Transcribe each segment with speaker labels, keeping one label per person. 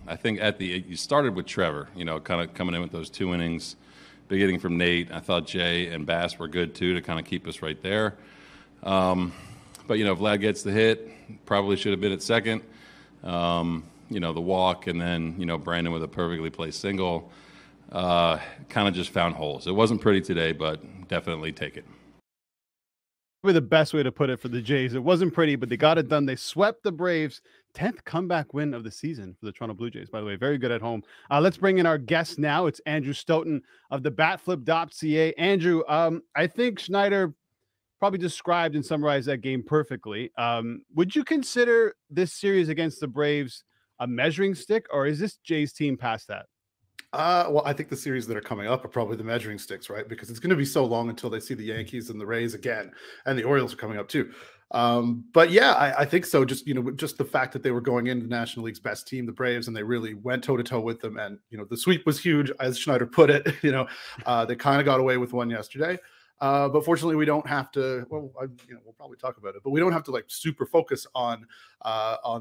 Speaker 1: I think you started with Trevor, kind of coming in with those 2 innings, beginning from Nate. I thought Jay and Bass were good too to kind of keep us right there. But Vlad gets the hit, probably should have been at second. The walk, and then Brandon with a perfectly placed single. Kind of just found holes. It wasn't pretty today, but definitely take it.
Speaker 2: Probably the best way to put it for the Jays. It wasn't pretty, but they got it done. They swept the Braves. 10th comeback win of the season for the Toronto Blue Jays, by the way. Very good at home. Let's bring in our guest now. It's Andrew Stoeten of the batflip.ca. Andrew, I think Schneider probably described and summarized that game perfectly. Would you consider this series against the Braves a measuring stick, or is this Jays team past that?
Speaker 3: Well, I think the series that are coming up are probably the measuring sticks, right? Because it's going to be so long until they see the Yankees and the Rays again, and the Orioles are coming up too. But yeah, I think so. Just just the fact that they were going into the National League's best team, the Braves, and they really went toe to toe with them. And the sweep was huge, as Schneider put it. They kind of got away with one yesterday. But fortunately, we don't have to. Well, we'll probably talk about it, but we don't have to super focus on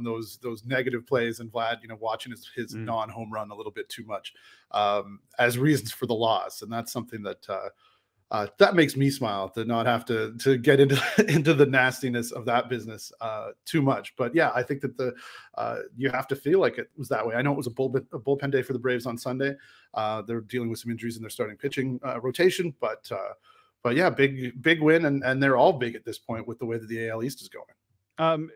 Speaker 3: those negative plays and Vlad, watching his non-home run a little bit too much as reasons for the loss, and that's something that that makes me smile, to not have to get into the nastiness of that business too much. But yeah, I think that you have to feel like it was that way. I know it was a bullpen day for the Braves on Sunday. They're dealing with some injuries in their starting pitching rotation, but yeah, big win, and they're all big at this point with the way that the AL East is going.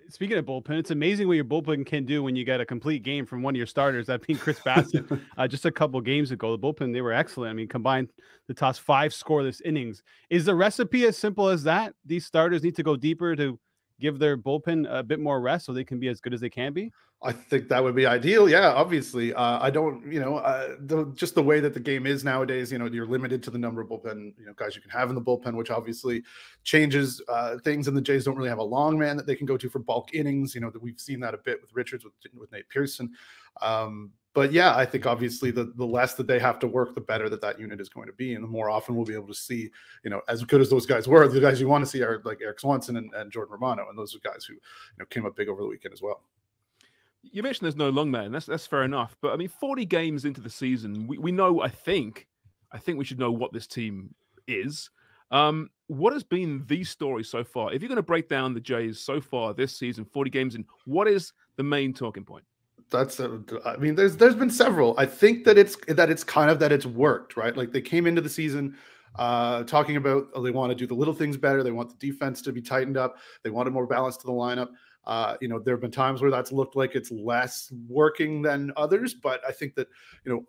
Speaker 2: Speaking of bullpen, it's amazing what your bullpen can do when you get a complete game from one of your starters, that being Chris Bassett. Just a couple games ago, the bullpen, they were excellent. I mean, combined to toss 5 scoreless innings. Is the recipe as simple as that? These starters need to go deeper to give their bullpen a bit more rest so they can be as good as they can be?
Speaker 3: I think that would be ideal. Yeah, obviously. I don't, just the way that the game is nowadays, you're limited to the number of bullpen, guys you can have in the bullpen, which obviously changes things. And the Jays don't really have a long man that they can go to for bulk innings. That we've seen that a bit with Richards, with Nate Pearson. But yeah, I think obviously the less that they have to work, the better that unit is going to be. And the more often we'll be able to see, as good as those guys were, the guys you want to see are like Eric Swanson and Jordan Romano. And those are guys who, came up big over the weekend as well.
Speaker 4: You mentioned there's no long man. That's fair enough. But I mean, 40 games into the season, we know, I think we should know what this team is. What has been the story so far? If you're going to break down the Jays so far this season, 40 games in, what is the main talking point?
Speaker 3: There's been several. I think that it's worked, right? Like they came into the season talking about they want to do the little things better. They want the defense to be tightened up. They wanted more balance to the lineup. There have been times where that's looked like it's less working than others, but I think that,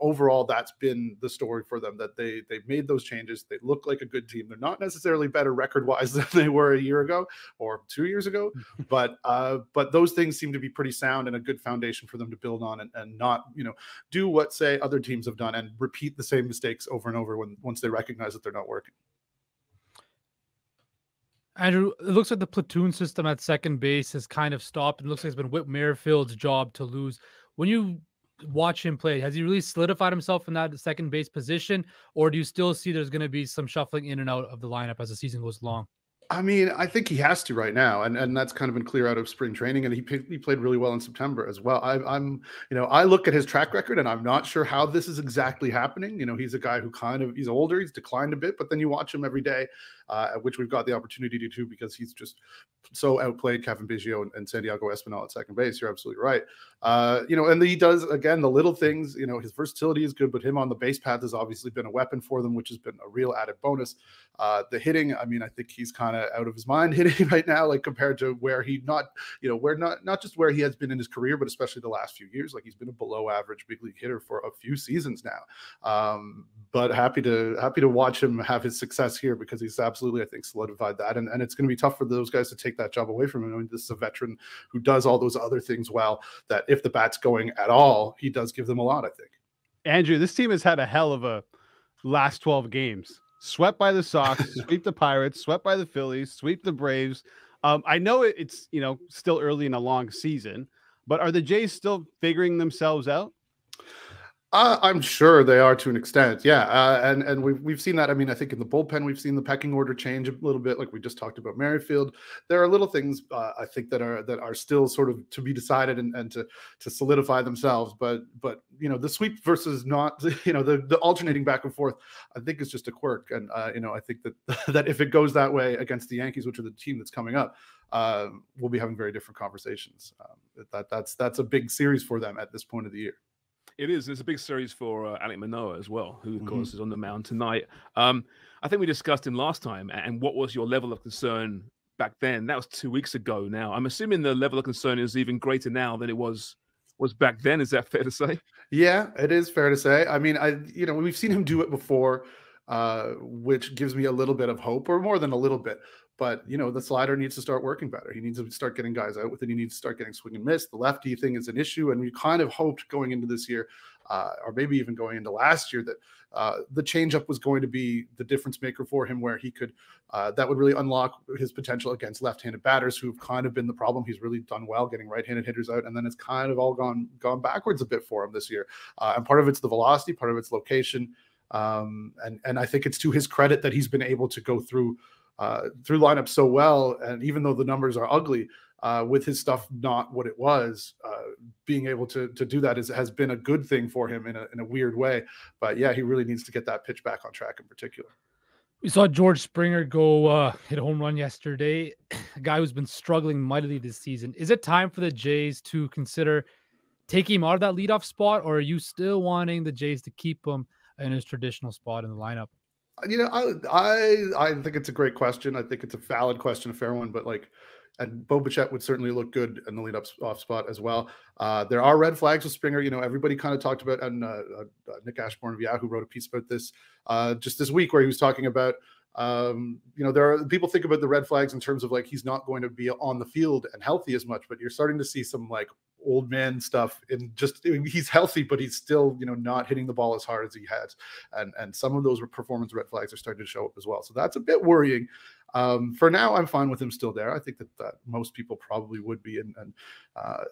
Speaker 3: overall that's been the story for them, that they've made those changes. They look like a good team. They're not necessarily better record-wise than they were a year ago or 2 years ago, but those things seem to be pretty sound and a good foundation for them to build on and not, do what, say, other teams have done and repeat the same mistakes over and over once they recognize that they're not working.
Speaker 5: Andrew, it looks like the platoon system at second base has kind of stopped. It looks like it's been Whit Merrifield's job to lose. When you watch him play, has he really solidified himself in that second base position, or do you still see there's going to be some shuffling in and out of the lineup as the season goes along?
Speaker 3: I mean, I think he has to right now, and that's kind of been clear out of spring training, and he played really well in September as well. I look at his track record, and I'm not sure how this is exactly happening. He's a guy who he's older, he's declined a bit, but then you watch him every day, which we've got the opportunity to do because he's just so outplayed Kevin Biggio and Santiago Espinal at second base. You're absolutely right. And he does, again, the little things. His versatility is good, but him on the base path has obviously been a weapon for them, which has been a real added bonus. The hitting, I mean, I think he's kind of out of his mind hitting right now, like compared to where not just where he has been in his career, but especially the last few years. Like he's been a below average big league hitter for a few seasons now. But happy to watch him have his success here because he's absolutely, I think, solidified that. And it's going to be tough for those guys to take that job away from him. I mean, this is a veteran who does all those other things well, that if the bat's going at all, he does give them a lot, I think.
Speaker 2: Andrew, this team has had a hell of a last 12 games. Swept by the Sox, sweep the Pirates, swept by the Phillies, sweep the Braves. I know it's still early in a long season, but are the Jays still figuring themselves out?
Speaker 3: I'm sure they are to an extent, yeah, and we've seen that. I mean, I think in the bullpen we've seen the pecking order change a little bit, like we just talked about Merrifield. There are little things I think that are still sort of to be decided and to solidify themselves. But the sweep versus not, the alternating back and forth, I think is just a quirk. And I think that that if it goes that way against the Yankees, which are the team that's coming up, we'll be having very different conversations. That's a big series for them at this point of the year.
Speaker 4: It is. It's a big series for Alek Manoah as well, who, of course, is on the mound tonight. I think we discussed him last time. And what was your level of concern back then? That was 2 weeks ago now. I'm assuming the level of concern is even greater now than it was back then. Is that fair to say?
Speaker 3: Yeah, it is fair to say. I mean, we've seen him do it before, which gives me a little bit of hope, or more than a little bit. But, the slider needs to start working better. He needs to start getting guys out with it. He needs to start getting swing and miss. The lefty thing is an issue. And we kind of hoped going into this year, or maybe even going into last year, that the changeup was going to be the difference maker for him, where he could, that would really unlock his potential against left-handed batters who've kind of been the problem. He's really done well getting right-handed hitters out. And then it's kind of all gone backwards a bit for him this year. And part of it's the velocity, part of it's location. And I think it's to his credit that he's been able to go through lineups so well, and even though the numbers are ugly, with his stuff not what it was, being able to do that has been a good thing for him in a weird way. But yeah, he really needs to get that pitch back on track in particular.
Speaker 5: We saw George Springer go hit a home run yesterday, a guy who's been struggling mightily this season. Is it time for the Jays to consider taking him out of that leadoff spot, or are you still wanting the Jays to keep him in his traditional spot in the lineup?
Speaker 3: I think it's a great question. I think it's a valid question, a fair one. But and Bo Bichette would certainly look good in the lead off spot as well. There are red flags with Springer. Everybody kind of talked about, and Nick Ashbourne of Yahoo wrote a piece about this just this week, where he was talking about, there are people think about the red flags in terms of he's not going to be on the field and healthy as much, but you're starting to see some old man stuff he's healthy, but he's still, not hitting the ball as hard as he has. And some of those performance red flags are starting to show up as well. So that's a bit worrying. For now, I'm fine with him still there. I think that most people probably would be, and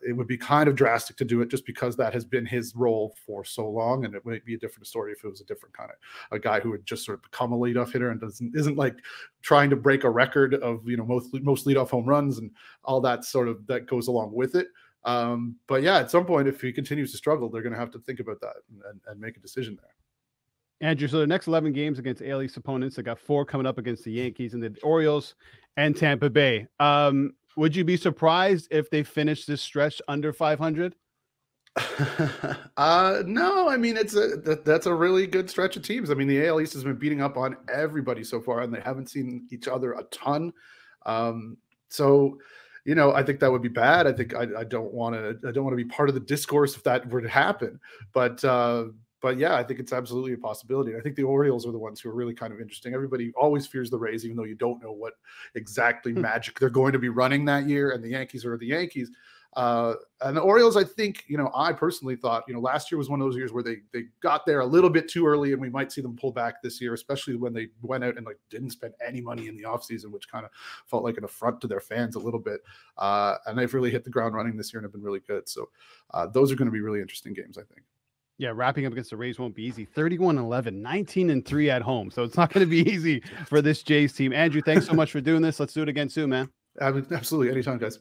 Speaker 3: it would be kind of drastic to do it just because that has been his role for so long. And it might be a different story if it was a different kind of a guy who had just sort of become a leadoff hitter and isn't trying to break a record of, most leadoff home runs and all that sort of that goes along with it. But yeah, at some point, if he continues to struggle, they're going to have to think about that and make a decision there.
Speaker 2: Andrew, so the next 11 games against AL East opponents, they got 4 coming up against the Yankees and the Orioles and Tampa Bay. Would you be surprised if they finish this stretch under 500?
Speaker 3: No, I mean, that's a really good stretch of teams. I mean, the AL East has been beating up on everybody so far, and they haven't seen each other a ton. So, I think that would be bad. I think I don't want to be part of the discourse if that were to happen. But yeah, I think it's absolutely a possibility. I think the Orioles are the ones who are really kind of interesting. Everybody always fears the Rays, even though you don't know what exactly magic they're going to be running that year. And the Yankees are the Yankees. And the Orioles, I think, I personally thought, last year was one of those years where they got there a little bit too early, and we might see them pull back this year, especially when they went out and didn't spend any money in the offseason, which kind of felt like an affront to their fans a little bit. And they've really hit the ground running this year and have been really good. So those are going to be really interesting games, I think.
Speaker 2: Yeah, wrapping up against the Rays won't be easy. 31-11, 19-3 at home. So it's not going to be easy for this Jays team. Andrew, thanks so much for doing this. Let's do it again soon, man.
Speaker 3: Absolutely. Anytime, guys.